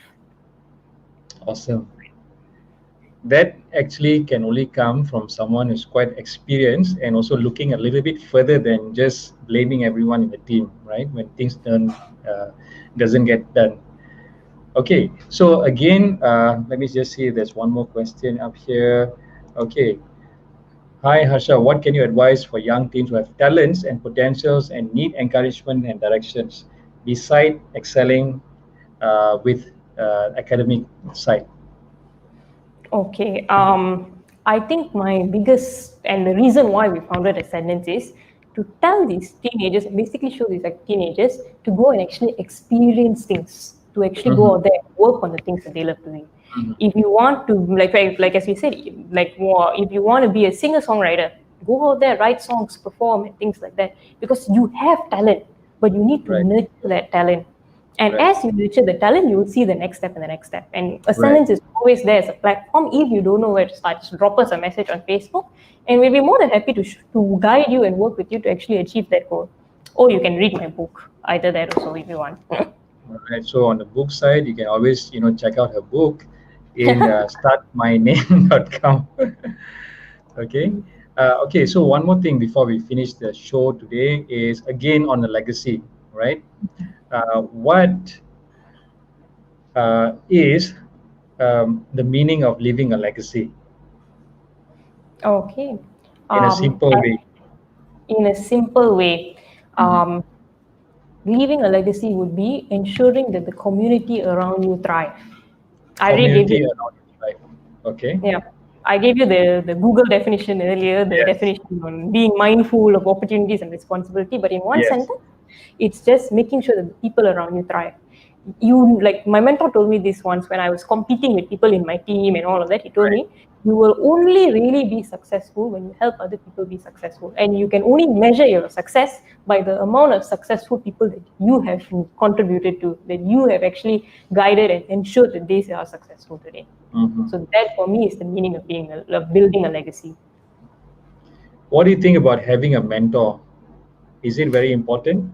Awesome. That actually can only come from someone who's quite experienced and also looking a little bit further than just blaming everyone in the team, right? When things doesn't get done. Okay, so again, let me just see. There's one more question up here. Okay. Hi, Harsha. What can you advise for young teens who have talents and potentials and need encouragement and directions beside excelling with academic side? Okay. I think my biggest and the reason why we founded Ascendance is to tell these teenagers, basically show these like teenagers to go and actually experience things, to actually go Mm-hmm. out there and work on the things that they love doing. Mm-hmm. If you want to, like as we said, like if you want to be a singer songwriter, go out there, write songs, perform, and things like that, because you have talent, but you need to Right. nurture that talent. And Right. as you nurture the talent, you will see the next step and the next step. And Right. Ascendance is always there as a platform. If you don't know where to start, just drop us a message on Facebook, and we'll be more than happy to guide you and work with you to actually achieve that goal. Or you can read my book, either that also if you want. All right. So on the book side, you can always check out her book in startmyname.com. Okay. Okay. So one more thing before we finish the show today is again on the legacy, right? What is the meaning of leaving a legacy Okay. in a simple way? In a simple way, Mhm. leaving a legacy would be ensuring that the community around you thrive. I already gave Community you, around your life. Okay. yeah, I gave you the Google definition earlier, the Yes. definition on being mindful of opportunities and responsibility. But in one Yes. sentence, it's just making sure that the people around you thrive. You like my mentor told me this once when I was competing with people in my team and all of that. He told Right. me you will only really be successful when you help other people be successful, and you can only measure your success by the amount of successful people that you have contributed to, that you have actually guided and ensured that they are successful today. Mhm. So that for me is the meaning of being of building a legacy. What do you think about having a mentor? Is it very important?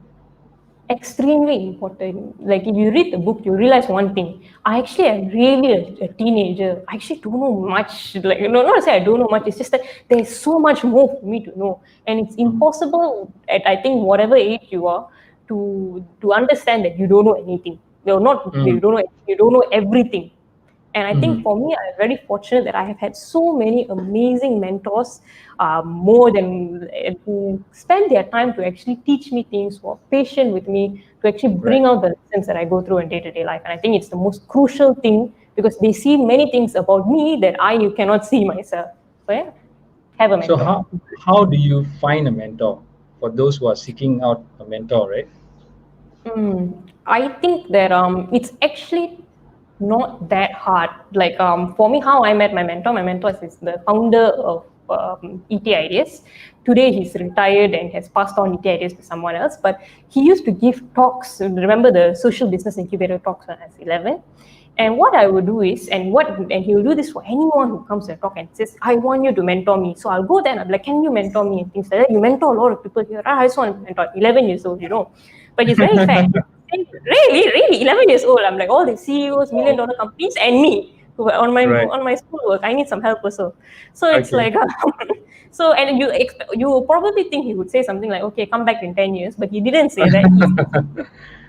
Extremely important. Like if you read the book, you realize one thing. I actually am really a teenager. I actually don't know much. Like not to say I don't know much. It's just that there's so much more for me to know, and it's Mhm. impossible at I think whatever age you are to understand that you don't know anything. You're not. Mm. You don't know everything. And I think Mhm. for me, I'm very fortunate that I have had so many amazing mentors, more than who spend their time to actually teach me things, who are patient with me, to actually Right. bring out the lessons that I go through in day-to-day life. And I think it's the most crucial thing because they see many things about me that I cannot see myself. So yeah, have a So mentor. how do you find a mentor for those who are seeking out a mentor, right? I think that it's actually not that hard. Like for me, how I met my mentor is the founder of ET Ideas. Today he's retired and has passed on ET Ideas to someone else. But he used to give talks. Remember the social business incubator talks when I was 11. And what I would do is, and he will do this for anyone who comes to talk and says, I want you to mentor me. So I'll go there and I'll be like, can you mentor me? And things like that. You mentor a lot of people here. I just want to mentor 11 years old, But he's very fair. Really, really, 11 years old. I'm like, all the CEOs, million Wow. dollar companies, and me who are Right. on my schoolwork. I need some help also. So it's Okay. like, so and you probably think he would say something like, okay, come back in 10 years, but he didn't say that.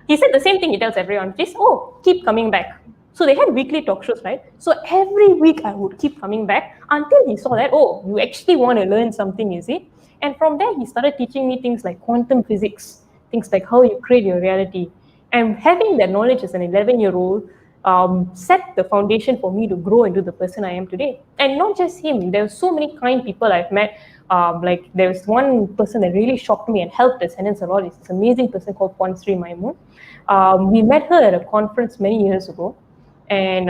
He said the same thing he tells everyone, just keep coming back. So they had weekly talk shows, right? So every week I would keep coming back until he saw that, oh, you actually want to learn something, is it? And from there, he started teaching me things like quantum physics, things like how you create your reality. And having that knowledge as an 11-year-old set the foundation for me to grow into the person I am today. And not just him, there were so many kind people I've met. Like there was one person that really shocked me and helped Ascendance a lot. It's this amazing person called Ponsri Maimun. We met her at a conference many years ago, and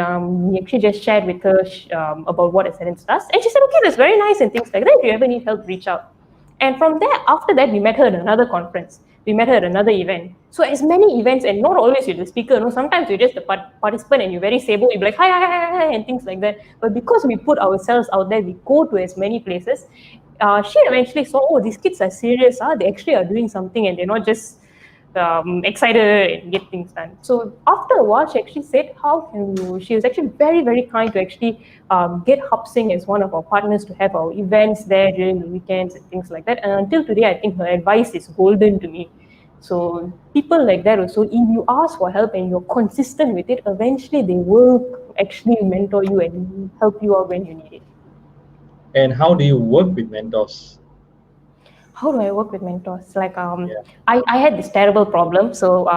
we actually just shared with her about what Ascendance does. And she said, okay, that's very nice and things like that. If you ever need help, reach out. And from there, after that, we met her at another conference. We met her at another event. So as many events, and not always you're the speaker, no, sometimes you're just the participant and you're very stable, you're like, hi, hi, hi, hi, and things like that. But because we put ourselves out there, we go to as many places, she eventually saw, oh, these kids are serious, they actually are doing something and they're not just excited and get things done. So after a while, she actually said, how can you, she was actually very, very kind to actually get Hub Sing as one of our partners to have our events there during the weekends and things like that. And until today, I think her advice is golden to me. So people like that also, if you ask for help and you're consistent with it, eventually they will actually mentor you and help you out when you need it. And how do you work with mentors? How do I work with mentors? Like, Yeah. I had this terrible problem. So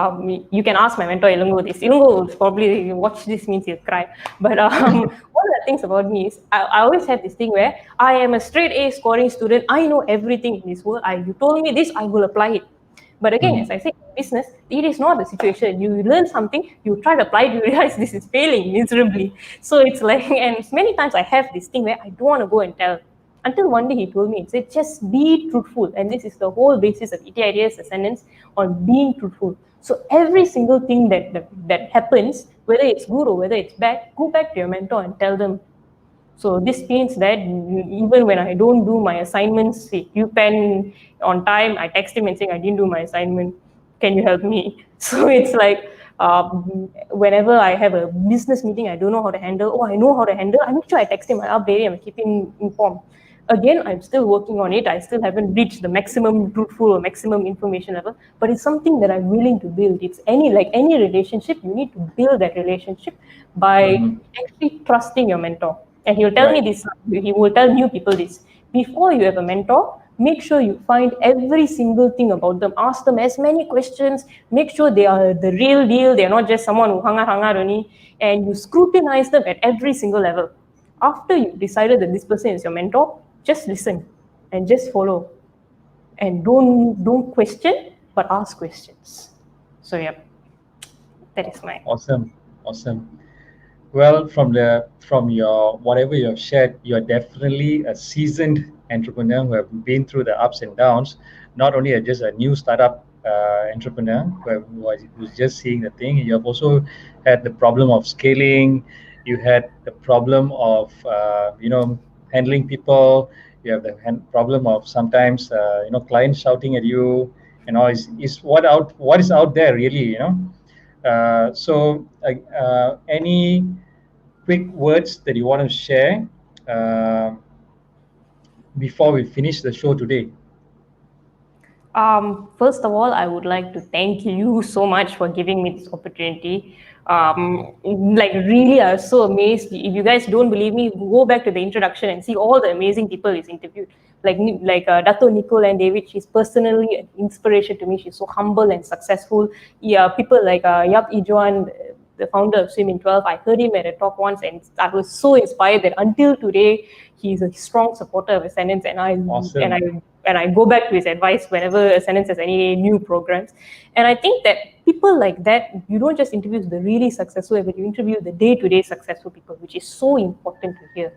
you can ask my mentor, Ilungo, this. Ilungo will probably watch this, means he'll cry. But one of the things about me is I always have this thing where I am a straight A scoring student. I know everything in this world. You told me this, I will apply it. But again, as I say, in business, it is not the situation. You learn something, you try to apply it, you realize this is failing miserably. So it's like, and many times I have this thing where I don't want to go and tell. Until one day he told me, he said, just be truthful. And this is the whole basis of ET Ideas Ascendance, on being truthful. So every single thing that happens, whether it's good or whether it's bad, go back to your mentor and tell them. So this means that even when I don't do my assignments, if you pen on time, I text him and saying, I didn't do my assignment. Can you help me? So it's like, whenever I have a business meeting, I don't know how to handle. Oh, I know how to handle. I make sure I text him, I update him, I keep him informed. Again, I'm still working on it. I still haven't reached the maximum truthful or maximum information level, but it's something that I'm willing to build. It's like any relationship, you need to build that relationship by actually trusting your mentor. And he'll tell me this, he will tell new people this. Before you have a mentor, make sure you find every single thing about them. Ask them as many questions. Make sure they are the real deal. They're not just someone who hung out only. And you scrutinize them at every single level. After you've decided that this person is your mentor, just listen and just follow. And don't question, but ask questions. So yeah, that is my Awesome. Well, from your whatever you have shared, you are definitely a seasoned entrepreneur who have been through the ups and downs. Not only just a new startup entrepreneur who's just seeing the thing. You have also had the problem of scaling. You had the problem of handling people. You have the problem of sometimes clients shouting at you. And all is what is out there really. Any quick words that you want to share before we finish the show today? First of all, I would like to thank you so much for giving me this opportunity. Like really, I was so amazed. If you guys don't believe me, go back to the introduction and see all the amazing people he's interviewed. Like Dato Nicole and David, she's personally an inspiration to me. She's so humble and successful. Yeah, people like Yap Ijuan, the founder of Swim in 12. I heard him at a talk once, and I was so inspired that until today, he's a strong supporter of Ascendance, and Awesome. and I go back to his advice whenever Ascendance has any new programs. And I think that people like that, you don't just interview the really successful, but you interview the day-to-day successful people, which is so important to hear.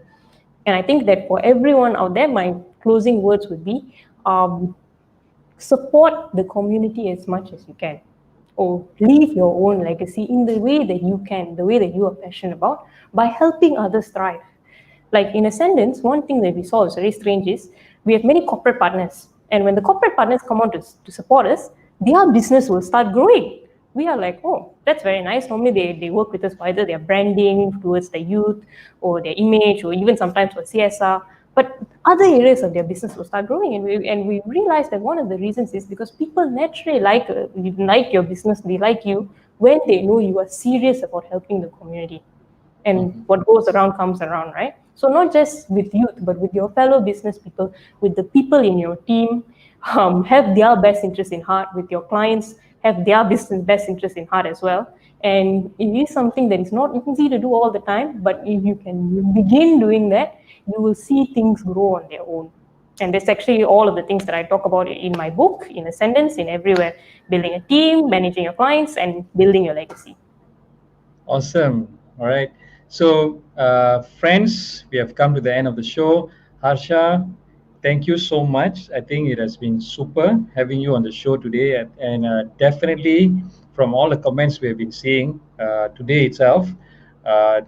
And I think that for everyone out there, my closing words would be, support the community as much as you can, or leave your own legacy in the way that you can, the way that you are passionate about, by helping others thrive. Like in Ascendance, one thing that we saw is very strange is we have many corporate partners. And when the corporate partners come on to support us, their business will start growing. We are like, oh, that's very nice. Normally they work with us for either their branding towards the youth or their image or even sometimes for CSR. But other areas of their business will start growing. And we realized that one of the reasons is because people naturally like your business, they like you when they know you are serious about helping the community. And what goes around comes around, right? So not just with youth, but with your fellow business people, with the people in your team, have their best interest in heart. With your clients, have their business best interest in heart as well. And it is something that is not easy to do all the time, but if you can begin doing that, you will see things grow on their own. And that's actually all of the things that I talk about in my book, in Ascendance, in everywhere: building a team, managing your clients, and building your legacy. Awesome. All right. So, friends, we have come to the end of the show. Harsha, thank you so much. I think it has been super having you on the show today. And definitely, from all the comments we have been seeing today itself, uh,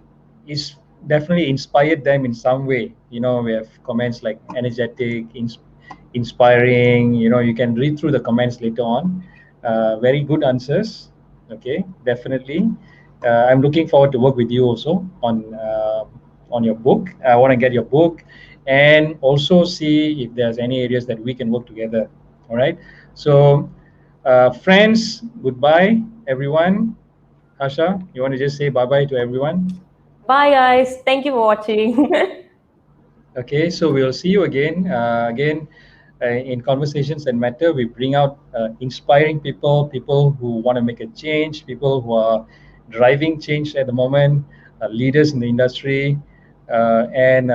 is definitely inspired them in some way. We have comments like energetic, inspiring. You can read through the comments later on. Very good answers. Okay, definitely. I'm looking forward to work with you also on your book. I want to get your book and also see if there's any areas that we can work together. All right. So, friends, goodbye, everyone. Hasha, you want to just say bye bye to everyone? Bye, guys. Thank you for watching. Okay, so we'll see you again. In Conversations That Matter, we bring out inspiring people, people who want to make a change, people who are driving change at the moment, leaders in the industry, and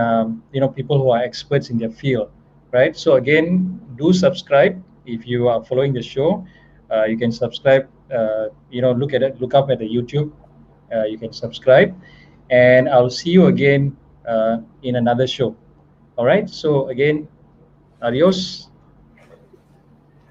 people who are experts in their field, right? So again, do subscribe if you are following the show. You can subscribe. Look at it. Look up at the YouTube. You can subscribe, and I'll see you again in another show. All right. So again, adios.